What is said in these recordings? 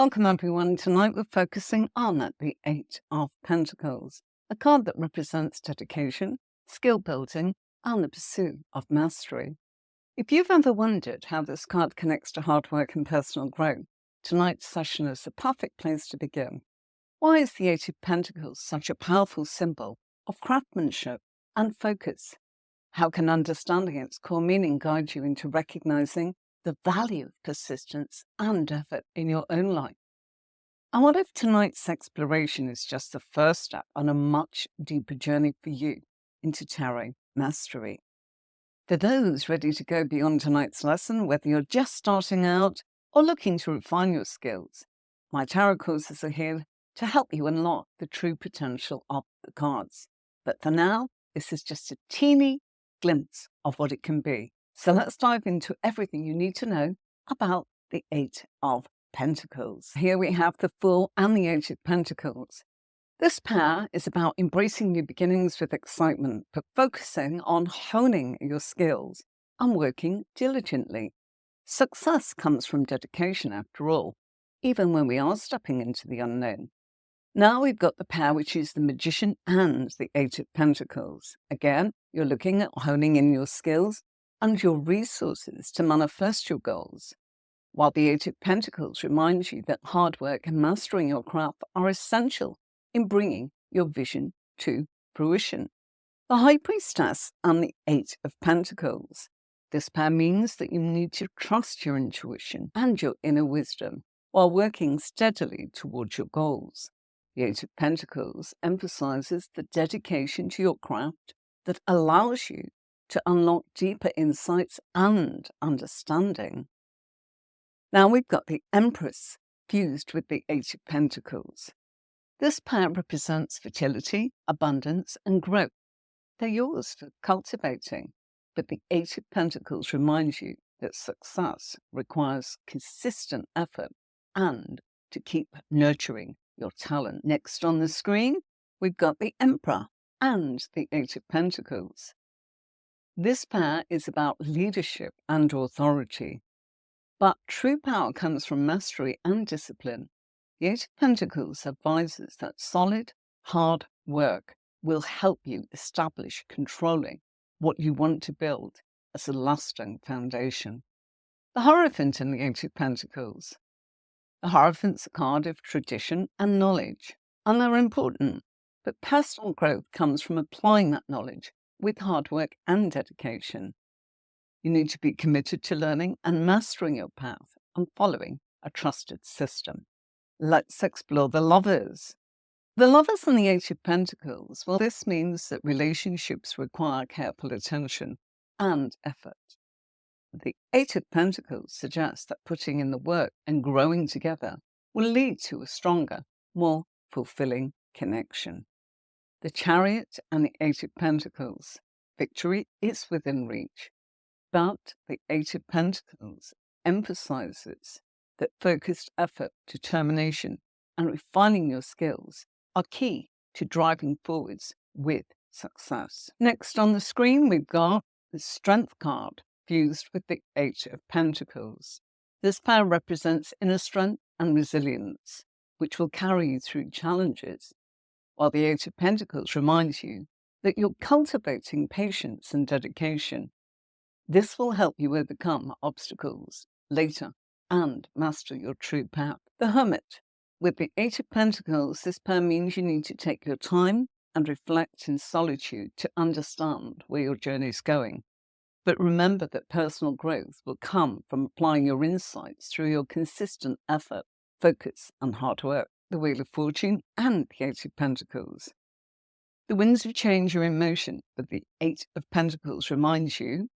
Welcome everyone. Tonight we're focusing on the Eight of Pentacles, a card that represents dedication, skill building, and the pursuit of mastery. If you've ever wondered how this card connects to hard work and personal growth, tonight's session is the perfect place to begin. Why is the Eight of Pentacles such a powerful symbol of craftsmanship and focus? How can understanding its core meaning guide you into recognizing the value of persistence and effort in your own life? And what if tonight's exploration is just the first step on a much deeper journey for you into tarot mastery? For those ready to go beyond tonight's lesson, whether you're just starting out or looking to refine your skills, my tarot courses are here to help you unlock the true potential of the cards. But for now, this is just a teeny glimpse of what it can be. So let's dive into everything you need to know about the Eight of Pentacles. Here we have the Fool and the Eight of Pentacles. This pair is about embracing new beginnings with excitement, but focusing on honing your skills and working diligently. Success comes from dedication, after all, even when we are stepping into the unknown. Now we've got the pair, which is the Magician and the Eight of Pentacles. Again, you're looking at honing in your skills and your resources to manifest your goals, while the Eight of Pentacles reminds you that hard work and mastering your craft are essential in bringing your vision to fruition. The High Priestess and the Eight of Pentacles. This pair means that you need to trust your intuition and your inner wisdom while working steadily towards your goals. The Eight of Pentacles emphasizes the dedication to your craft that allows you to unlock deeper insights and understanding. Now we've got the Empress fused with the Eight of Pentacles. This pair represents fertility, abundance, and growth. They're yours for cultivating, but the Eight of Pentacles reminds you that success requires consistent effort and to keep nurturing your talent. Next on the screen, we've got the Emperor and the Eight of Pentacles. This pair is about leadership and authority, but true power comes from mastery and discipline. The Eight of Pentacles advises that solid, hard work will help you establish controlling what you want to build as a lasting foundation. The Hierophant in the Eight of Pentacles. The Hierophant's a card of tradition and knowledge, and they're important, but personal growth comes from applying that knowledge with hard work and dedication. You need to be committed to learning and mastering your path and following a trusted system. Let's explore the Lovers. The Lovers and the Eight of Pentacles. Well, this means that relationships require careful attention and effort. The Eight of Pentacles suggests that putting in the work and growing together will lead to a stronger, more fulfilling connection. The Chariot and the Eight of Pentacles. Victory is within reach, but the Eight of Pentacles emphasizes that focused effort, determination, and refining your skills are key to driving forwards with success. Next on the screen, we've got the Strength card fused with the Eight of Pentacles. This pair represents inner strength and resilience, which will carry you through challenges, while the Eight of Pentacles reminds you that you're cultivating patience and dedication. This will help you overcome obstacles later and master your true path. The Hermit. With the Eight of Pentacles, this pair means you need to take your time and reflect in solitude to understand where your journey is going. But remember that personal growth will come from applying your insights through your consistent effort, focus, and hard work. The Wheel of Fortune and the Eight of Pentacles. The winds of change are in motion, but the Eight of Pentacles reminds you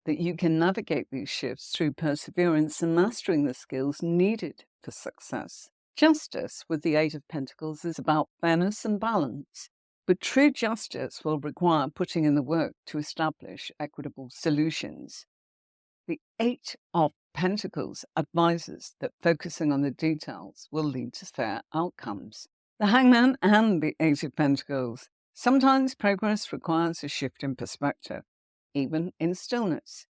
that you can navigate these shifts through perseverance and mastering the skills needed for success. Justice with the Eight of Pentacles is about fairness and balance, but true justice will require putting in the work to establish equitable solutions. The Eight of Pentacles advises that focusing on the details will lead to fair outcomes. The Hangman and the Eight of Pentacles. Sometimes progress requires a shift in perspective, even in stillness.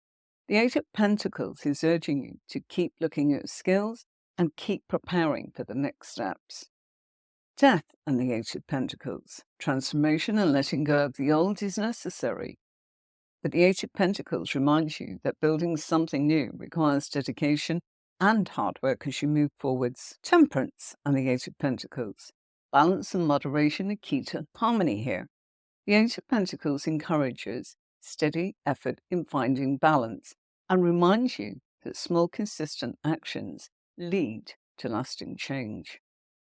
The Eight of Pentacles is urging you to keep looking at skills and keep preparing for the next steps. Death and the Eight of Pentacles. Transformation and letting go of the old is necessary. But the Eight of Pentacles reminds you that building something new requires dedication and hard work as you move forwards. Temperance and the Eight of Pentacles. Balance and moderation are key to harmony here. The Eight of Pentacles encourages steady effort in finding balance and reminds you that small, consistent actions lead to lasting change.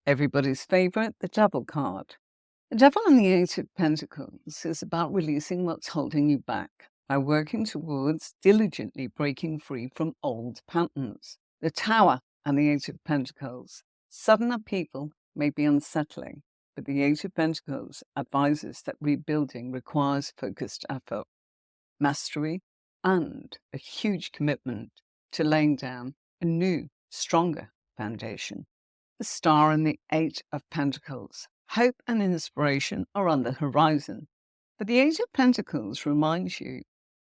Everybody's favorite, the Devil card. The Devil and the Eight of Pentacles is about releasing what's holding you back by working towards diligently breaking free from old patterns. The Tower and the Eight of Pentacles. Sudden upheaval may be unsettling, but the Eight of Pentacles advises that rebuilding requires focused effort, mastery, and a huge commitment to laying down a new, stronger foundation. The Star and the Eight of Pentacles. Hope and inspiration are on the horizon, but the Eight of Pentacles reminds you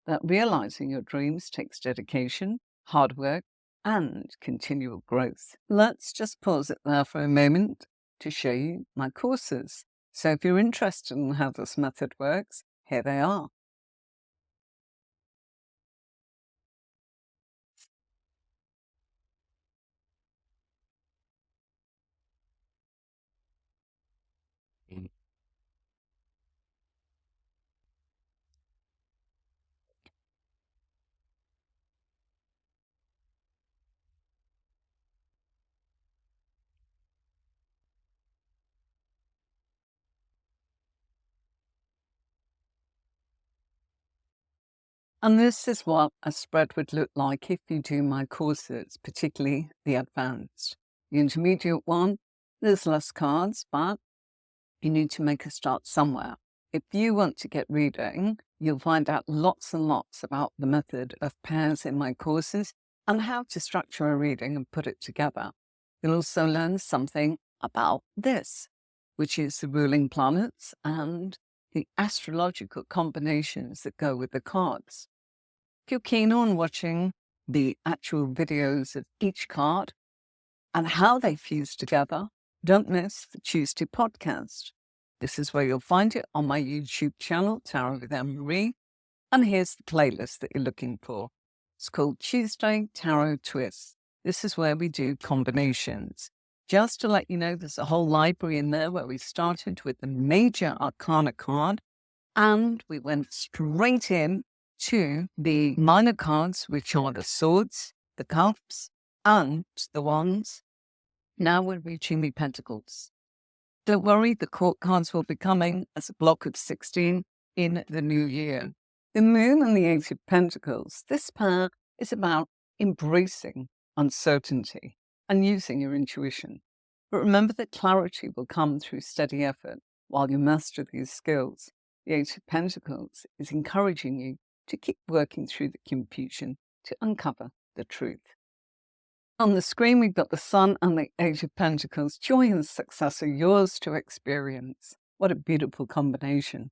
that realizing your dreams takes dedication, hard work, and continual growth. Let's just pause it there for a moment to show you my courses. So if you're interested in how this method works, here they are. And this is what a spread would look like if you do my courses, particularly the advanced. The intermediate one, there's less cards, but you need to make a start somewhere. If you want to get reading, you'll find out lots and lots about the method of pairs in my courses and how to structure a reading and put it together. You'll also learn something about this, which is the ruling planets and the astrological combinations that go with the cards. If you're keen on watching the actual videos of each card and how they fuse together, don't miss the Tuesday podcast. This is where you'll find it on my YouTube channel, Tarot with Anne-Marie. And here's the playlist that you're looking for. It's called Tuesday Tarot Twist. This is where we do combinations. Just to let you know, there's a whole library in there where we started with the Major Arcana card and we went straight in to the minor cards, which are the Swords, the Cups, and the Wands. Now we're reaching the Pentacles. Don't worry, the court cards will be coming as a block of 16 in the new year. The Moon and the Eight of Pentacles. This pair is about embracing uncertainty and using your intuition. But remember that clarity will come through steady effort while you master these skills. The Eight of Pentacles is encouraging you to keep working through the confusion to uncover the truth. On the screen, we've got the Sun and the Eight of Pentacles. Joy and success are yours to experience. What a beautiful combination.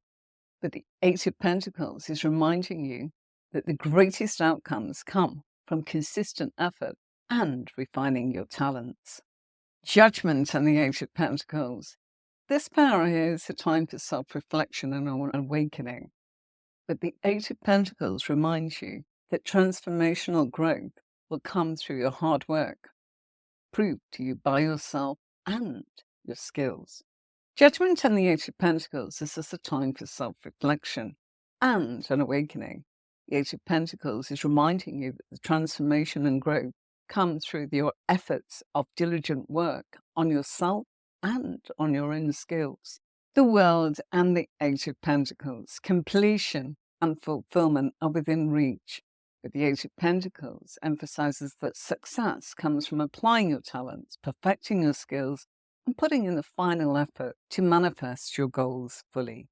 But the Eight of Pentacles is reminding you that the greatest outcomes come from consistent effort and refining your talents. Judgment and the Eight of Pentacles. This pair is a time for self-reflection and awakening. But the Eight of Pentacles reminds you that transformational growth will come through your hard work, proved to you by yourself and your skills. Judgment and the Eight of Pentacles is just a time for self-reflection and an awakening. The Eight of Pentacles is reminding you that the transformation and growth come through your efforts of diligent work on yourself and on your own skills. The World and the Eight of Pentacles, completion and fulfillment are within reach. But the Eight of Pentacles emphasizes that success comes from applying your talents, perfecting your skills, and putting in the final effort to manifest your goals fully.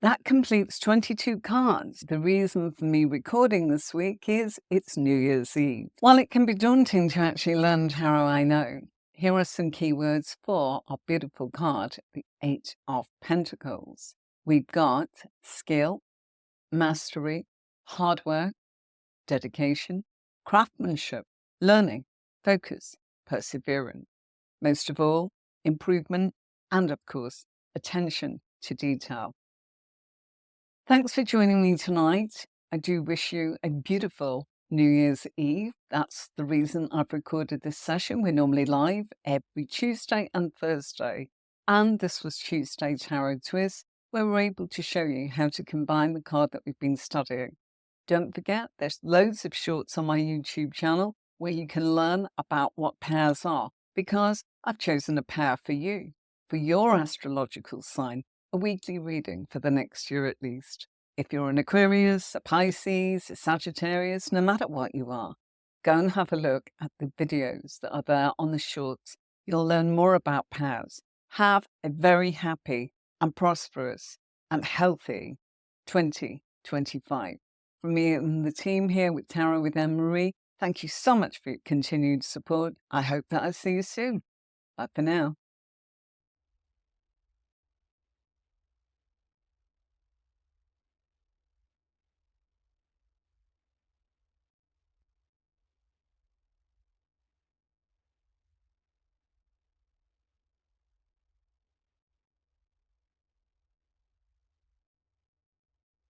That completes 22 cards. The reason for me recording this week is it's New Year's Eve. While it can be daunting to actually learn tarot, I know, here are some keywords for our beautiful card, the Eight of Pentacles. We've got skill, mastery, hard work, dedication, craftsmanship, learning, focus, perseverance. Most of all, improvement and, of course, attention to detail. Thanks for joining me tonight. I do wish you a beautiful New Year's Eve. That's the reason I've recorded this session. We're normally live every Tuesday and Thursday. And this was Tuesday Tarot Twist, where we're able to show you how to combine the card that we've been studying. Don't forget, there's loads of shorts on my YouTube channel where you can learn about what pairs are, because I've chosen a pair for you, for your astrological sign, a weekly reading for the next year at least. If you're an Aquarius, a Pisces, a Sagittarius, no matter what you are, go and have a look at the videos that are there on the shorts. You'll learn more about pairs. Have a very happy and prosperous and healthy 2025. From me and the team here with Tarot with Anne-Marie, thank you so much for your continued support. I hope that I'll see you soon. Bye for now.